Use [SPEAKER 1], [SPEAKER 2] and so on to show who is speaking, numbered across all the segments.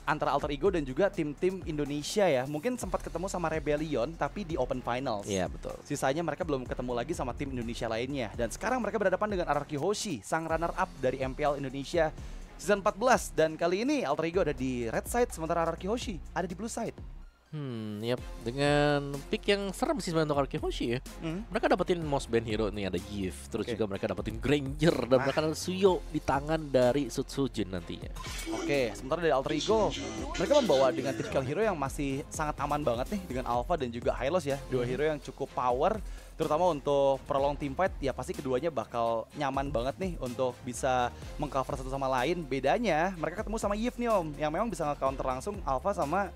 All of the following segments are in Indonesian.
[SPEAKER 1] antara Alter Ego dan juga tim-tim Indonesia ya. Mungkin sempat ketemu sama Rebellion tapi di Open Finals.
[SPEAKER 2] Iya, betul.
[SPEAKER 1] Sisanya mereka belum ketemu lagi sama tim Indonesia lainnya. Dan sekarang mereka berhadapan dengan RRQ Hoshi, sang runner-up dari MPL Indonesia Season 14. Dan kali ini Alter Ego ada di red side, sementara RRQ Hoshi ada di blue side.
[SPEAKER 2] Yap, dengan pick yang serem sih sebenarnya untuk RRQ Hoshi ya. Mereka dapetin most banned hero nih, ada Gift. Terus juga mereka dapetin Granger dan mereka ada Suyo di tangan dari Sutsujin nantinya.
[SPEAKER 1] Oke, sementara dari Alter Ego mereka membawa dengan typical hero yang masih sangat aman banget nih dengan Alpha dan juga Hylos ya. Dua hero yang cukup power, terutama untuk prolong teamfight ya pasti keduanya bakal nyaman banget nih untuk bisa mengcover satu sama lain. Bedanya mereka ketemu sama Yves nih Om, yang memang bisa nge-counter langsung Alpha sama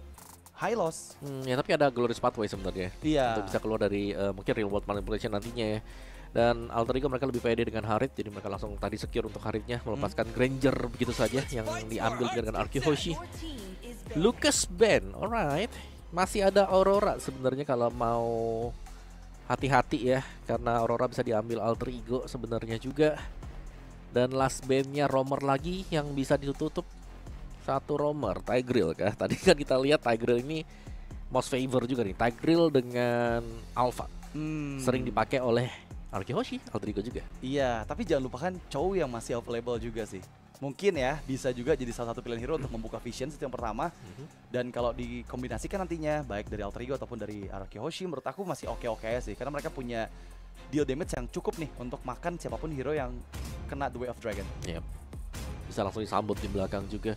[SPEAKER 1] Hylos.
[SPEAKER 2] Ya tapi ada Glorious Pathway sebenarnya.
[SPEAKER 1] Iya.
[SPEAKER 2] Untuk bisa keluar dari mungkin real world manipulation nantinya ya. Dan Alter Ego mereka lebih pede dengan Harit, jadi mereka langsung tadi secure untuk Haritnya, melepaskan Granger begitu saja yang diambil dengan RRQ Hoshi. Lucas Ben, alright. Masih ada Aurora sebenarnya kalau mau hati-hati ya, karena Aurora bisa diambil Alter Ego sebenarnya juga. Dan last bandnya Roamer lagi yang bisa ditutup. Satu Roamer, Tigreal kah? Tadi kan kita lihat Tigreal ini most favor juga nih. Tigreal dengan Alpha sering dipakai oleh RRQ Hoshi, Alter Ego juga.
[SPEAKER 1] Iya, tapi jangan lupakan Chow yang masih available juga sih. Mungkin ya bisa juga jadi salah satu pilihan hero untuk membuka vision itu yang pertama. Dan kalau dikombinasikan nantinya baik dari Alter Ego ataupun dari RRQ Hoshi, menurut aku masih oke-oke aja sih. Karena mereka punya deal damage yang cukup nih untuk makan siapapun hero yang kena The Way of Dragon.
[SPEAKER 2] Yep. Bisa langsung disambut di belakang juga.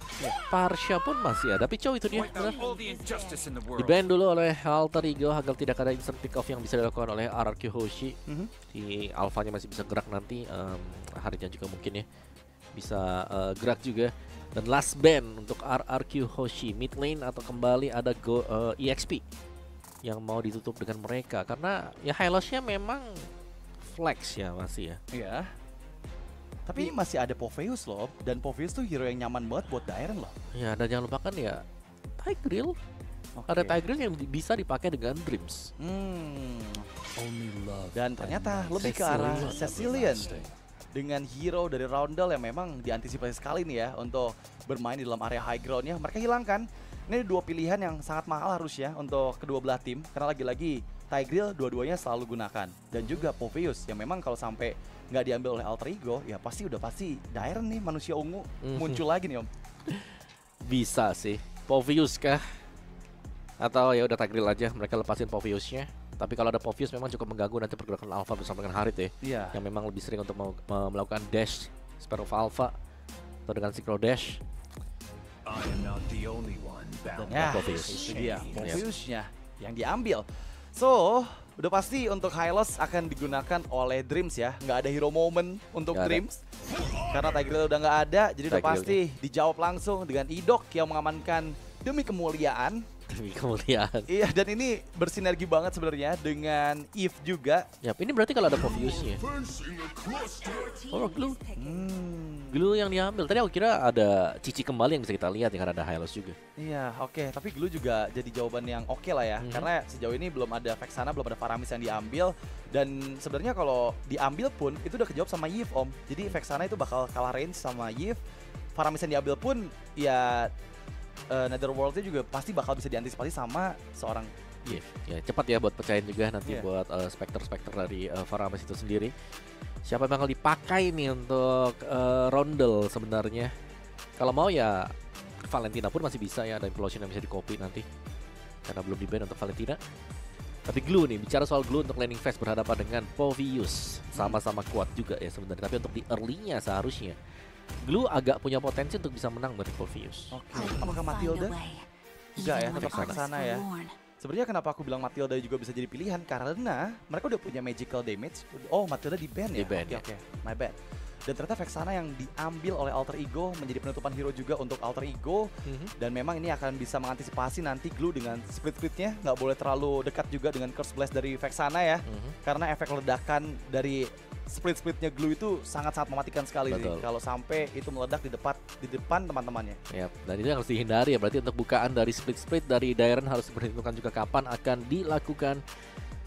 [SPEAKER 2] Parsha pun masih ada, tapi Chow itu dia. Di ban dulu oleh Alter Ego agar tidak ada instant pick off yang bisa dilakukan oleh RRQ Hoshi. Si Alphanya masih bisa gerak nanti, Haritnya juga mungkin ya bisa gerak juga. Dan last ban untuk RRQ Hoshi, mid lane atau kembali ada EXP yang mau ditutup dengan mereka karena ya Hylosnya memang flex ya masih ya.
[SPEAKER 1] Iya. Tapi ini masih ada Popheus loh, dan Popheus tuh hero yang nyaman banget buat Dairen loh.
[SPEAKER 2] Ya, dan jangan lupakan ya Tigreal. Ada Tigreal yang bisa dipakai dengan Dreams.
[SPEAKER 1] Dan ternyata lebih ke arah Cecilian dengan hero dari Roundel yang memang diantisipasi sekali nih ya untuk bermain di dalam area high ground-nya. Mereka hilangkan. Ini dua pilihan yang sangat mahal harusnya untuk kedua belah tim, karena lagi-lagi Tigreal dua-duanya selalu gunakan, dan juga Popheus yang memang kalau sampai nggak diambil oleh Alter Ego ya pasti Dairen nih manusia ungu muncul lagi nih Om.
[SPEAKER 2] Bisa sih. Popheus kah? Atau ya udah Tigreal aja, mereka lepasin Popheusnya. Tapi kalau ada Popheus memang cukup mengganggu nanti pergerakan Alpha bersama dengan Harit ya.
[SPEAKER 1] Iya.
[SPEAKER 2] Yang memang lebih sering untuk melakukan dash Sparrow of Alpha atau dengan Synchro Dash.
[SPEAKER 1] Dan ya, itu dia Popheusnya yang diambil. So, udah pasti untuk Hylos akan digunakan oleh Dreams ya. Nggak ada hero moment untuk Dreams. Karena Tigreal udah nggak ada, jadi udah pasti dijawab langsung dengan Idok yang mengamankan demi kemuliaan.
[SPEAKER 2] Demi kemuliaan.
[SPEAKER 1] Iya, dan ini bersinergi banget sebenarnya dengan Eve juga.
[SPEAKER 2] Yap, ini berarti kalau ada Popheusnya. Oh, Glue. Glue yang diambil. Tadi aku kira ada Cici kembali yang bisa kita lihat ya, karena ada Hylos juga.
[SPEAKER 1] Iya, oke. Tapi Glue juga jadi jawaban yang oke lah ya. Karena sejauh ini belum ada Vexana, belum ada Faramis yang diambil. Dan sebenarnya kalau diambil pun itu udah kejawab sama Yves Om. Jadi Vexana itu bakal kalah range sama Yves. Faramis yang diambil pun ya Netherworld-nya juga pasti bakal bisa diantisipasi sama seorang Yves.
[SPEAKER 2] Ya cepat ya buat pecahin juga nanti buat Spectre dari Faramis itu sendiri. Siapa yang bakal dipakai nih untuk Roundel sebenarnya? Kalau mau ya Valentina pun masih bisa ya, ada Implosion yang bisa di-copy nanti. Karena belum di-ban untuk Valentina. Tapi Glue nih, bicara soal Glue untuk landing phase berhadapan dengan Popheus. Sama-sama kuat juga ya sebenarnya, tapi untuk di early-nya seharusnya Glue agak punya potensi untuk bisa menang dari Popheus.
[SPEAKER 1] Oke, apakah Matilda? Enggak ya, tetap Vexana ya. Sebenarnya kenapa aku bilang Matilda juga bisa jadi pilihan, karena mereka udah punya magical damage. Oh, Matilda di-ban ya? Oke, my bad. Dan ternyata Vexana yang diambil oleh Alter Ego menjadi penutupan hero juga untuk Alter Ego. Dan memang ini akan bisa mengantisipasi nanti Glue dengan split-splitnya. Nggak boleh terlalu dekat juga dengan Curse Blast dari Vexana ya. Karena efek ledakan dari split-splitnya Glue itu sangat-sangat mematikan sekali sih. Kalau sampai itu meledak di depan teman-temannya.
[SPEAKER 2] Yap, dan itu yang harus dihindari ya. Berarti untuk bukaan dari split-split dari Dairen harus diperhitungkan juga kapan akan dilakukan.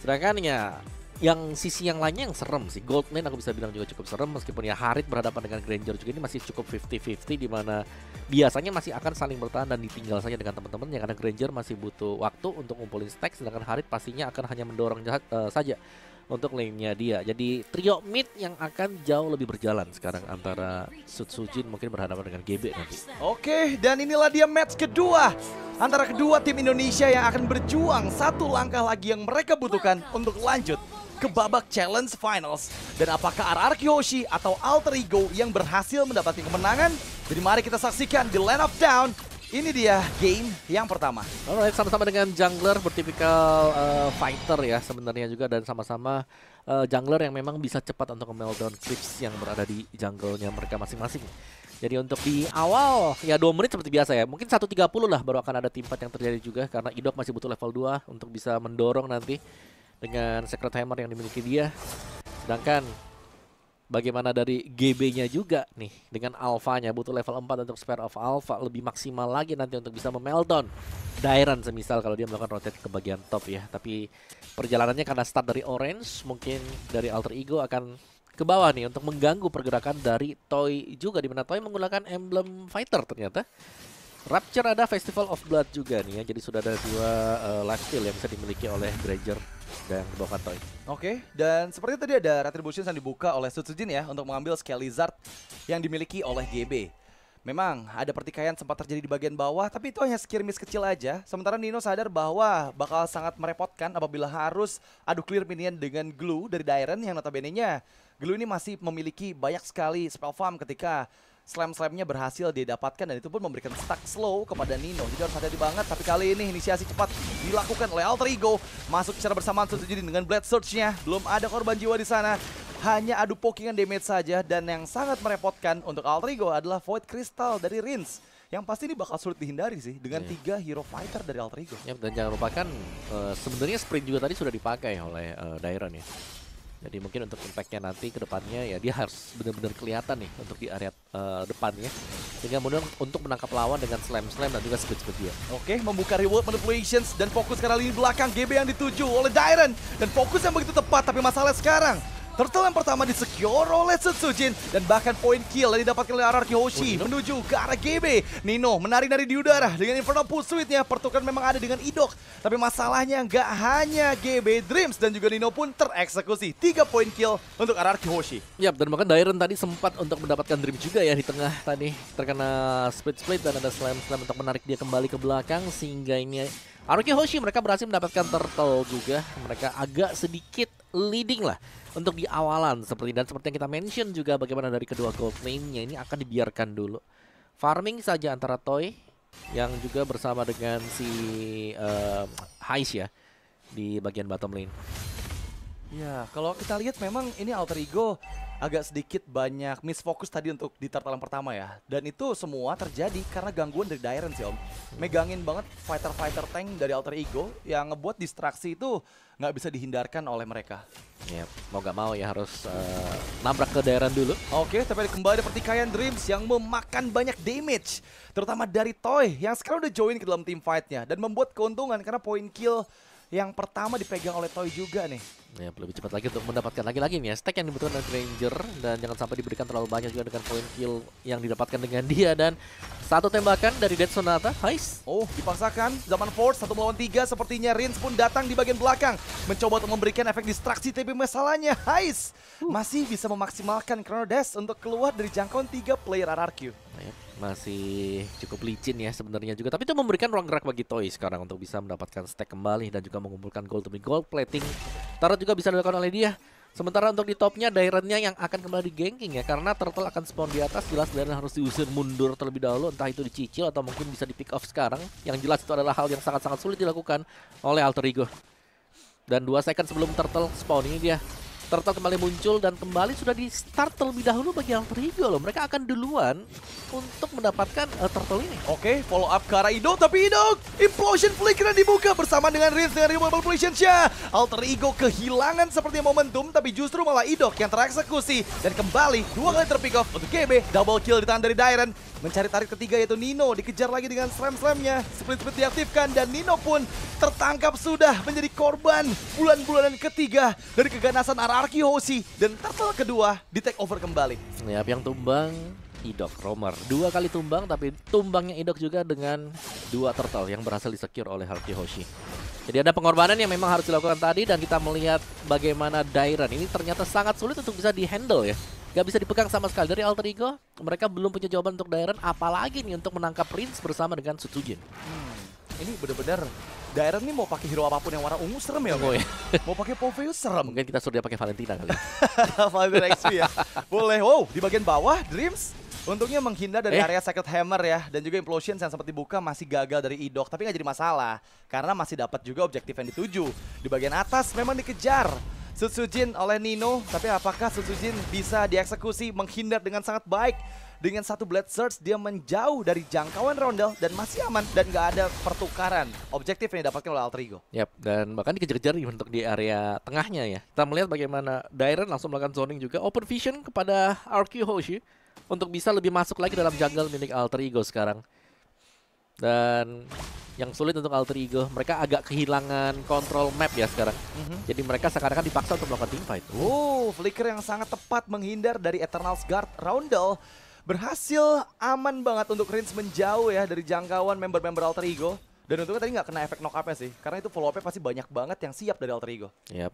[SPEAKER 2] Sedangkan ya yang sisi yang lainnya yang serem sih. Gold lane aku bisa bilang juga cukup serem, meskipun ya Harit berhadapan dengan Granger juga ini masih cukup 50-50, di mana biasanya masih akan saling bertahan dan ditinggal saja dengan teman-temannya, karena Granger masih butuh waktu untuk ngumpulin stack, sedangkan Harit pastinya akan hanya mendorong saja untuk lane-nya dia. Jadi trio mid yang akan jauh lebih berjalan sekarang antara Sutsujin mungkin berhadapan dengan GB nanti.
[SPEAKER 1] Oke, dan inilah dia match kedua antara kedua tim Indonesia yang akan berjuang satu langkah lagi yang mereka butuhkan untuk lanjut ke babak challenge finals. Dan apakah RRQ Hoshi atau Alter Ego yang berhasil mendapatkan kemenangan? Jadi mari kita saksikan di Land of Down. Ini dia game yang pertama.
[SPEAKER 2] Alright, sama-sama dengan jungler bertipikal fighter ya sebenarnya juga, dan sama-sama jungler yang memang bisa cepat untuk meltdown creeps yang berada di jungle-nya mereka masing-masing. Jadi untuk di awal ya 2 menit seperti biasa ya, mungkin 1.30 lah baru akan ada team fight yang terjadi juga, karena Idok masih butuh level 2 untuk bisa mendorong nanti dengan Secret Hammer yang dimiliki dia. Sedangkan bagaimana dari GB-nya juga nih, dengan alfanya butuh level 4 untuk Spare of Alpha, lebih maksimal lagi nanti untuk bisa memeltdown Dairan semisal kalau dia melakukan rotate ke bagian top ya. Tapi perjalanannya karena start dari Orange, mungkin dari Alter Ego akan ke bawah nih untuk mengganggu pergerakan dari Toy juga, dimana Toy menggunakan emblem fighter ternyata. Rapture ada Festival of Blood juga nih ya, jadi sudah ada 2 lifesteal yang bisa dimiliki oleh Granger dan dibawakan Toy.
[SPEAKER 1] Oke, dan seperti tadi ada Retribution yang dibuka oleh Sutsujin ya untuk mengambil skill Lizard yang dimiliki oleh GB. Memang ada pertikaian sempat terjadi di bagian bawah, tapi itu hanya skirmish kecil aja. Sementara Nino sadar bahwa bakal sangat merepotkan apabila harus adu clear minion dengan Glue dari Dairen yang notabene-nya Glue ini masih memiliki banyak sekali spell farm ketika slam-slamnya berhasil didapatkan, dan itu pun memberikan stuck slow kepada Nino. Jadi harus hati-hati banget, tapi kali ini inisiasi cepat dilakukan oleh Alter Ego. Masuk secara bersamaan Sutsujin dengan Blade Surge-nya. Belum ada korban jiwa di sana. Hanya adu pokingan damage saja, dan yang sangat merepotkan untuk Alter Ego adalah Void Crystal dari Rins. Yang pasti ini bakal sulit dihindari sih dengan 3 hero fighter dari Alter Ego.
[SPEAKER 2] Ya, dan jangan lupakan sebenarnya sprint juga tadi sudah dipakai oleh Dairen ya. Jadi mungkin untuk impact-nya nanti ke depannya ya dia harus benar-benar kelihatan nih untuk di area depannya. Sehingga mudah untuk menangkap lawan dengan slam-slam dan juga speed-speed dia.
[SPEAKER 1] Oke, membuka reward manipulations dan fokus karena lini belakang GB yang dituju oleh Dairen. Dan fokus yang begitu tepat, tapi masalahnya sekarang turtle yang pertama disecure oleh Sutsujin, dan bahkan point kill yang didapatkan oleh RRQ Hoshi menuju ke arah GB. Nino menari-nari di udara dengan Infernal Pursuit-nya. Pertukaran memang ada dengan Idok, tapi masalahnya nggak hanya GB, Dreams dan juga Nino pun tereksekusi. 3 point kill untuk RRQ Hoshi.
[SPEAKER 2] Yap, dan bahkan Dairen tadi sempat untuk mendapatkan Dream juga ya di tengah tadi, terkena split dan ada slam-slam untuk menarik dia kembali ke belakang, sehingga ini RRQ Hoshi mereka berhasil mendapatkan turtle juga. Mereka agak sedikit leading lah untuk di awalan seperti yang kita mention juga, bagaimana dari kedua gold lane-nya ini akan dibiarkan dulu farming saja antara Toy yang juga bersama dengan si Hais ya di bagian bottom lane.
[SPEAKER 1] Ya, kalau kita lihat memang ini Alter Ego agak sedikit banyak misfokus tadi untuk di turtle yang pertama ya. Dan itu semua terjadi karena gangguan dari Dairen sih Om. Megangin banget fighter-fighter tank dari Alter Ego yang ngebuat distraksi itu nggak bisa dihindarkan oleh mereka.
[SPEAKER 2] Ya, mau gak mau ya harus nabrak ke Dairen dulu.
[SPEAKER 1] Oke, tapi kembali pertikaian Dreams yang memakan banyak damage. Terutama dari Toy yang sekarang udah join ke dalam team fight-nya. Dan membuat keuntungan karena point kill yang pertama dipegang oleh Toy juga nih.
[SPEAKER 2] Ya, lebih cepat lagi untuk mendapatkan lagi nih ya stack yang dibutuhkan oleh Granger, dan jangan sampai diberikan terlalu banyak juga dengan point kill yang didapatkan dengan dia. Dan satu tembakan dari Dead Sonata, Hais.
[SPEAKER 1] Oh, dipaksakan zaman Force 1 melawan 3, sepertinya Rins pun datang di bagian belakang mencoba untuk memberikan efek distraksi, tapi masalahnya Hais masih bisa memaksimalkan Chrono Dash untuk keluar dari jangkauan 3 player RRQ.
[SPEAKER 2] Masih cukup licin ya sebenarnya juga, tapi itu memberikan ruang gerak bagi Toy sekarang untuk bisa mendapatkan stack kembali dan juga mengumpulkan gold demi gold plating. Tarot juga bisa dilakukan oleh dia. Sementara untuk di topnya Dairen-nya yang akan kembali ganking ya, karena turtle akan spawn di atas. Jelas Dairen harus diusir mundur terlebih dahulu, entah itu dicicil atau mungkin bisa di pick off sekarang. Yang jelas itu adalah hal yang sangat-sangat sulit dilakukan oleh Alter Ego. Dan 2 second sebelum turtle spawn ini dia Turtle kembali muncul dan kembali sudah di start terlebih dahulu bagi Alter Ego loh. Mereka akan duluan untuk mendapatkan Turtle ini.
[SPEAKER 1] Oke, follow up ke arah Idok, tapi Idok Implosion Flicker dibuka bersama dengan Rinse dengan Removal Manipulation-nya. Alter Ego kehilangan seperti momentum, tapi justru malah Idok yang tereksekusi. Dan kembali 2 kali terpick off untuk GB. Double kill di tangan dari Dairen. Mencari tarik ketiga yaitu Nino, dikejar lagi dengan slam-slamnya. Split-split diaktifkan dan Nino pun tertangkap sudah menjadi korban bulan-bulanan ketiga dari keganasan Araki Hoshi. Dan turtle kedua di take over kembali.
[SPEAKER 2] Ya, yang tumbang Idok, Romer. 2 kali tumbang, tapi tumbangnya Idok juga dengan 2 turtle yang berhasil disecure oleh Araki Hoshi. Jadi ada pengorbanan yang memang harus dilakukan tadi dan kita melihat bagaimana Dairen ini ternyata sangat sulit untuk bisa di-handle ya. Gak bisa dipegang sama sekali dari Alter Ego. Mereka belum punya jawaban untuk Dairen, apalagi nih untuk menangkap Prince bersama dengan Sutsujin.
[SPEAKER 1] Ini bener-bener Dairen nih mau pakai hero apapun yang warna ungu serem ya,
[SPEAKER 2] ya?
[SPEAKER 1] Mau pakai Popheus serem.
[SPEAKER 2] Mungkin kita suruh dia pakai Valentina kali.
[SPEAKER 1] Valentina XP ya. Boleh. Wow, di bagian bawah Dreams untungnya menghindar dari area Sacred Hammer ya. Dan juga Implosion yang sempat dibuka masih gagal dari Idok. Tapi nggak jadi masalah, karena masih dapat juga objektif yang dituju. Di bagian atas memang dikejar Sutsujin oleh Nino. Tapi apakah Sutsujin bisa dieksekusi, menghindar dengan sangat baik. Dengan 1 Blade Surge dia menjauh dari jangkauan Roundel dan masih aman. Dan nggak ada pertukaran objektif yang didapatkan oleh Alter Ego.
[SPEAKER 2] Yap, dan bahkan dikejar-kejar untuk di area tengahnya ya. Kita melihat bagaimana Dairen langsung melakukan zoning juga. Open vision kepada Araki Hoshi untuk bisa lebih masuk lagi dalam jungle milik Alter Ego sekarang. Dan yang sulit untuk Alter Ego, mereka agak kehilangan kontrol map ya sekarang. Jadi mereka seakan-akan dipaksa untuk melakukan teamfight.
[SPEAKER 1] Flicker yang sangat tepat menghindar dari Eternal's Guard. Roundel berhasil aman banget untuk Rinse menjauh ya dari jangkauan member-member Alter Ego. Dan untungnya tadi nggak kena efek knock up-nya sih, karena itu follow up-nya pasti banyak banget yang siap dari Alter Ego.
[SPEAKER 2] Yap.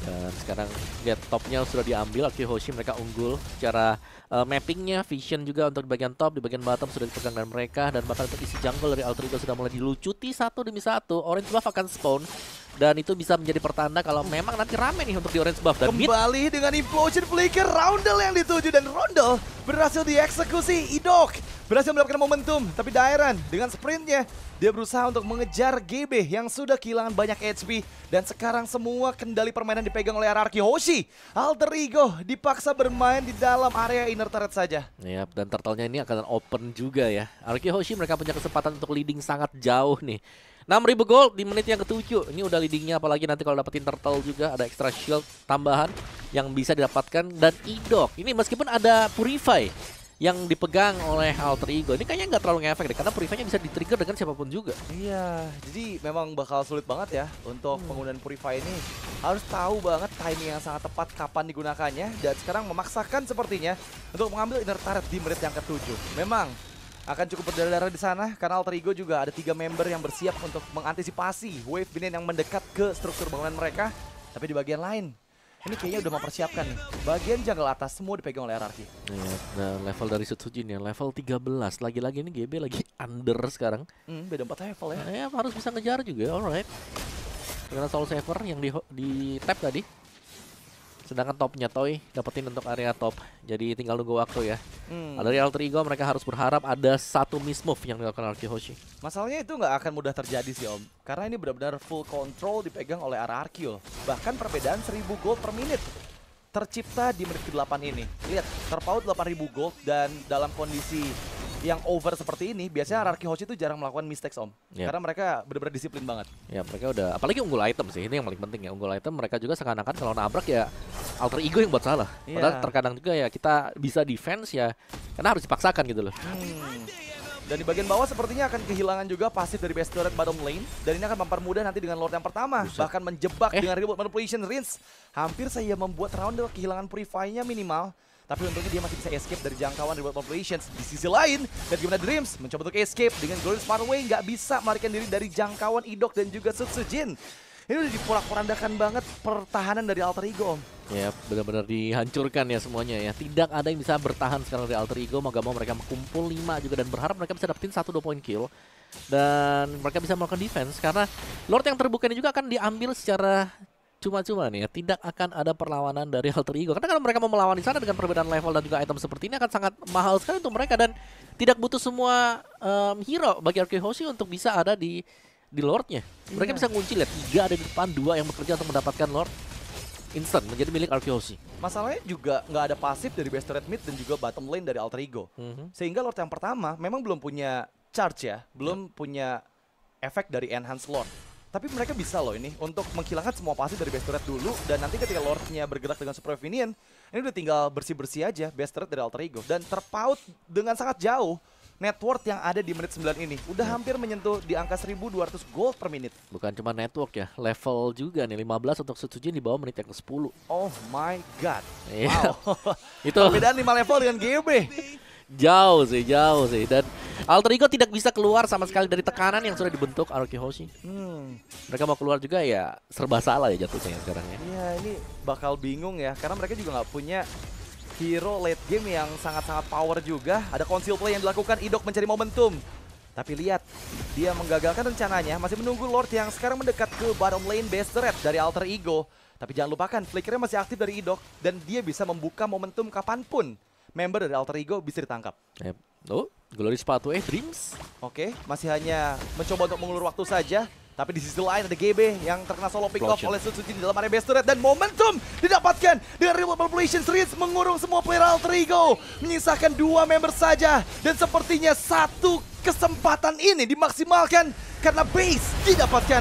[SPEAKER 2] Dan sekarang lihat topnya sudah diambil, Araki Hoshi mereka unggul secara mappingnya, vision juga untuk di bagian top, di bagian bottom sudah dipegang dengan mereka. Dan bahkan untuk isi jungle dari Alter Ego sudah mulai dilucuti 1 demi 1. Orange buff akan spawn. Dan itu bisa menjadi pertanda kalau memang nanti rame nih untuk di orange buff. Dan
[SPEAKER 1] kembali dengan Implosion Flicker, Roundel yang dituju dan Roundel berhasil dieksekusi. Idok berhasil mendapatkan momentum, tapi Dairen dengan sprintnya dia berusaha untuk mengejar GB yang sudah kehilangan banyak HP. Dan sekarang semua kendali permainan dipegang oleh Araki Hoshi. Alter Ego dipaksa bermain di dalam area inner turret saja.
[SPEAKER 2] Yap, dan turtle-nya ini akan open juga ya. Araki Hoshi mereka punya kesempatan untuk leading sangat jauh nih. 6.000 gold di menit yang ke-7. Ini udah leadingnya, apalagi nanti kalau dapetin turtle juga ada extra shield tambahan yang bisa didapatkan. Dan Idok ini meskipun ada Purify yang dipegang oleh Alter Ego, ini kayaknya nggak terlalu ngefek deh, karena Purify-nya bisa di-trigger dengan siapapun juga.
[SPEAKER 1] Iya, jadi memang bakal sulit banget ya untuk penggunaan Purify ini. Harus tahu banget timing yang sangat tepat kapan digunakannya. Dan sekarang memaksakan sepertinya untuk mengambil inner turret di menit yang ke-7. Memang akan cukup berdarah-darah di sana karena Alter Ego juga ada 3 member yang bersiap untuk mengantisipasi wave minion yang mendekat ke struktur bangunan mereka. Tapi di bagian lain, ini kayaknya udah mempersiapkan nih. Bagian jungle atas semua dipegang oleh Araki.
[SPEAKER 2] Ya, nah level dari Sutsujin ya, level 13. Lagi-lagi ini GB lagi under sekarang.
[SPEAKER 1] Beda 4 level ya.
[SPEAKER 2] Ya harus bisa ngejar juga, alright. Dengan Soul Saver yang di tap tadi. Sedangkan topnya Toy dapetin untuk area top. Jadi tinggal nunggu waktu ya. Dari Alter Ego mereka harus berharap ada 1 miss move yang dilakukan Araki Hoshi.
[SPEAKER 1] Masalahnya itu nggak akan mudah terjadi sih Om. Karena ini benar-benar full control dipegang oleh Araki. Bahkan perbedaan 1000 gold per menit tercipta di menit ke-8 ini. Lihat, terpaut 8.000 gold dan dalam kondisi yang over seperti ini, biasanya Araki Hoshi itu jarang melakukan mistakes Om. Karena mereka benar-benar disiplin banget.
[SPEAKER 2] Ya mereka udah, apalagi unggul item sih, ini yang paling penting ya. Unggul item mereka juga seakan-akan kalau nabrak ya Alter Ego yang buat salah. Padahal terkadang juga ya kita bisa defense ya, karena harus dipaksakan gitu loh.
[SPEAKER 1] Dan di bagian bawah sepertinya akan kehilangan juga pasif dari base turret bottom lane. Dan ini akan mempermudah nanti dengan Lord yang pertama. Bahkan menjebak dengan Removal Manipulation Rinse. Hampir saja membuat Roundel kehilangan Purify-nya minimal. Tapi untungnya dia masih bisa escape dari jangkauan Removal Manipulations. Di sisi lain, dan gimana Dreams mencoba untuk escape dengan Glorious Pathway, nggak bisa melarikan diri dari jangkauan Idok dan juga Sutsujin. Ini udah diporak-porandakan banget pertahanan dari Alter Ego, Om. Ya,
[SPEAKER 2] benar-benar dihancurkan ya semuanya ya. Tidak ada yang bisa bertahan sekarang dari Alter Ego. Mau gak mau mereka kumpul 5 juga dan berharap mereka bisa dapetin 1-2 poin kill. Dan mereka bisa melakukan defense karena Lord yang terbuka ini juga akan diambil secara cuma-cuma nih ya. Tidak akan ada perlawanan dari Alter Ego. Karena kalau mereka mau melawan di sana dengan perbedaan level dan juga item seperti ini akan sangat mahal sekali untuk mereka. Dan tidak butuh semua hero bagi Araki Hoshi untuk bisa ada di Lordnya. Mereka bisa ngunci, lihat 3 ada di depan, 2 yang bekerja untuk mendapatkan Lord. instant menjadi milik Arkehoshi.
[SPEAKER 1] Masalahnya juga nggak ada pasif dari best turret mid dan juga bottom lane dari Alter Ego. Sehingga Lord yang pertama memang belum punya charge ya, belum punya efek dari enhance Lord. Tapi mereka bisa loh ini untuk menghilangkan semua pasif dari best turret dulu, dan nanti ketika Lordnya bergerak dengan super minion, ini udah tinggal bersih-bersih aja best turret dari Alter Ego. Dan terpaut dengan sangat jauh net worth yang ada di menit 9 ini. Udah hampir menyentuh di angka 1.200 gold per menit.
[SPEAKER 2] Bukan cuma network ya, level juga nih 15 untuk Setsujin di bawah menit yang ke-10.
[SPEAKER 1] Oh my god.
[SPEAKER 2] Wow. Itu
[SPEAKER 1] perbedaan 5 level dengan GB.
[SPEAKER 2] Jauh sih. Dan Alter Ego tidak bisa keluar sama sekali dari tekanan yang sudah dibentuk Arkehoshi. Mereka mau keluar juga ya serba salah ya jatuhnya sekarang ya.
[SPEAKER 1] Iya, ini bakal bingung ya, karena mereka juga nggak punya hero late game yang sangat-sangat power juga. Ada conceal play yang dilakukan, Idok mencari momentum. Tapi lihat, dia menggagalkan rencananya, masih menunggu Lord yang sekarang mendekat ke bottom lane base turret dari Alter Ego. Tapi jangan lupakan, flickernya masih aktif dari Idok, dan dia bisa membuka momentum kapanpun member dari Alter Ego bisa ditangkap.
[SPEAKER 2] Oh, Glory sepatu Dreams.
[SPEAKER 1] Oke, masih hanya mencoba untuk mengulur waktu saja. Tapi di sisi lain ada GB yang terkena solo pick off oleh Setsujin di dalam area base turret, dan momentum didapatkan dengan Real Population Series mengurung semua player Alter Ego, menyisakan 2 member saja, dan sepertinya satu kesempatan ini dimaksimalkan karena base didapatkan.